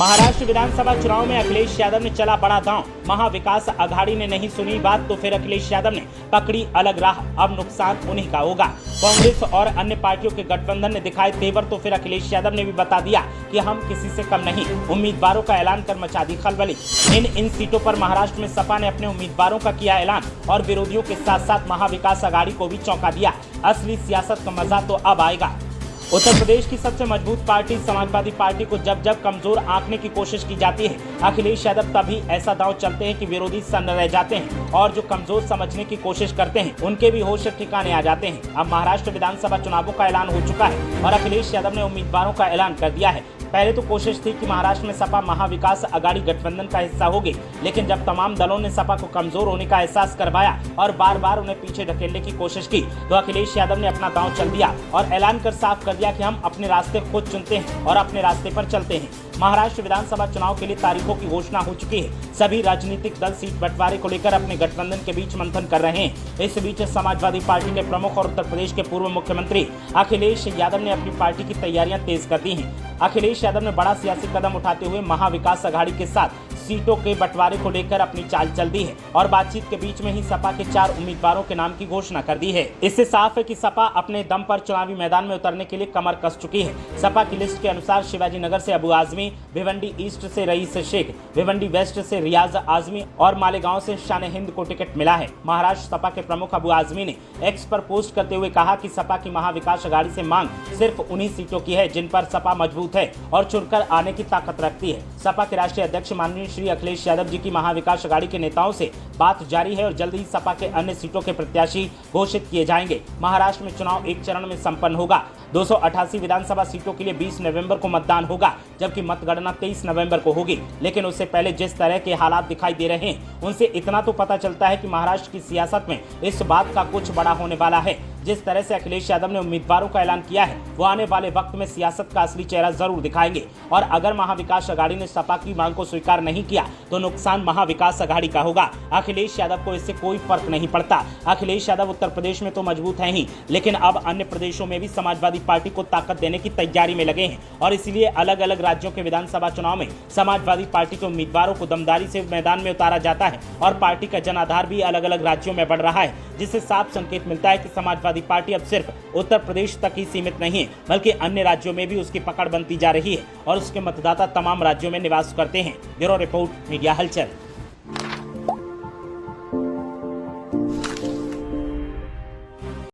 महाराष्ट्र विधानसभा चुनाव में अखिलेश यादव ने चला बड़ा दांव। महाविकास अघाड़ी ने नहीं सुनी बात तो फिर अखिलेश यादव ने पकड़ी अलग राह। अब नुकसान उन्हीं का होगा। कांग्रेस और अन्य पार्टियों के गठबंधन ने दिखाए तेवर तो फिर अखिलेश यादव ने भी बता दिया कि हम किसी से कम नहीं। उम्मीदवारों का ऐलान कर मचा दी खलबली। इन सीटों पर महाराष्ट्र में सपा ने अपने उम्मीदवारों का किया ऐलान और विरोधियों के साथ साथ महाविकास अघाड़ी को भी चौंका दिया। असली सियासत का मजा तो अब आएगा। उत्तर प्रदेश की सबसे मजबूत पार्टी समाजवादी पार्टी को जब जब कमजोर आंकने की कोशिश की जाती है, अखिलेश यादव तभी ऐसा दांव चलते हैं कि विरोधी सन्न रह जाते हैं और जो कमजोर समझने की कोशिश करते हैं उनके भी होश ठिकाने आ जाते हैं। अब महाराष्ट्र विधानसभा चुनावों का ऐलान हो चुका है और अखिलेश यादव ने उम्मीदवारों का ऐलान कर दिया है। पहले तो कोशिश थी कि महाराष्ट्र में सपा महाविकास अघाड़ी गठबंधन का हिस्सा होगी, लेकिन जब तमाम दलों ने सपा को कमजोर होने का एहसास करवाया और बार बार उन्हें पीछे ढकेलने की कोशिश की तो अखिलेश यादव ने अपना दांव चल दिया और ऐलान कर साफ कर दिया कि हम अपने रास्ते खुद चुनते हैं और अपने रास्ते पर चलते हैं। महाराष्ट्र विधानसभा चुनाव के लिए तारीखों की घोषणा हो चुकी है। सभी राजनीतिक दल सीट बंटवारे को लेकर अपने गठबंधन के बीच मंथन कर रहे हैं। इस बीच समाजवादी पार्टी के प्रमुख और उत्तर प्रदेश के पूर्व मुख्यमंत्री अखिलेश यादव ने अपनी पार्टी की तैयारियां तेज कर दी हैं। अखिलेश यादव ने बड़ा सियासी कदम उठाते हुए महाविकास अघाड़ी के साथ सीटों के बंटवारे को लेकर अपनी चाल चल दी है और बातचीत के बीच में ही सपा के 4 उम्मीदवारों के नाम की घोषणा कर दी है। इससे साफ है कि सपा अपने दम पर चुनावी मैदान में उतरने के लिए कमर कस चुकी है। सपा की लिस्ट के अनुसार शिवाजी नगर से अबू आजमी, भिवंडी ईस्ट से रईस शेख, भिवंडी वेस्ट से रियाज आजमी और मालेगांव से शान हिंद को टिकट मिला है। महाराष्ट्र सपा के प्रमुख अबू आजमी ने एक्स पर पोस्ट करते हुए कहा कि सपा की महाविकास अघाड़ी से मांग सिर्फ उन्हीं सीटों की है जिन पर सपा मजबूत है और चुनकर आने की ताकत रखती है। सपा के राष्ट्रीय अध्यक्ष माननीय श्री अखिलेश यादव जी की महाविकास अघाड़ी के नेताओं से बात जारी है और जल्द ही सपा के अन्य सीटों के प्रत्याशी घोषित किए जाएंगे। महाराष्ट्र में चुनाव एक चरण में संपन्न होगा। 288 विधानसभा सीटों के लिए 20 नवंबर को मतदान होगा, जबकि मतगणना 23 नवंबर को होगी। लेकिन उससे पहले जिस तरह के हालात दिखाई दे रहे हैं उनसे इतना तो पता चलता है कि महाराष्ट्र की सियासत में इस बात का कुछ बड़ा होने वाला है। जिस तरह से अखिलेश यादव ने उम्मीदवारों का ऐलान किया है वो आने वाले वक्त में सियासत का असली चेहरा जरूर दिखाएंगे और अगर महाविकास अघाड़ी ने सपा की मांग को स्वीकार नहीं किया तो नुकसान महाविकास अघाड़ी का होगा। अखिलेश यादव को इससे कोई फर्क नहीं पड़ता। अखिलेश यादव उत्तर प्रदेश में तो मजबूत हैं ही, लेकिन अब अन्य प्रदेशों में भी समाजवादी पार्टी को ताकत देने की तैयारी में लगे हैं और इसलिए अलग अलग राज्यों के विधानसभा चुनाव में समाजवादी पार्टी के उम्मीदवारों को दमदारी से मैदान में उतारा जाता है और पार्टी का जनाधार भी अलग अलग राज्यों में बढ़ रहा है, जिससे साफ संकेत मिलता है कि समाजवादी पार्टी अब सिर्फ उत्तर प्रदेश तक ही सीमित नहीं है बल्कि अन्य राज्यों में भी उसकी पकड़ बनती जा रही है और उसके मतदाता तमाम राज्यों में निवास करते हैं। ब्यूरो रिपोर्ट, मीडिया हलचल।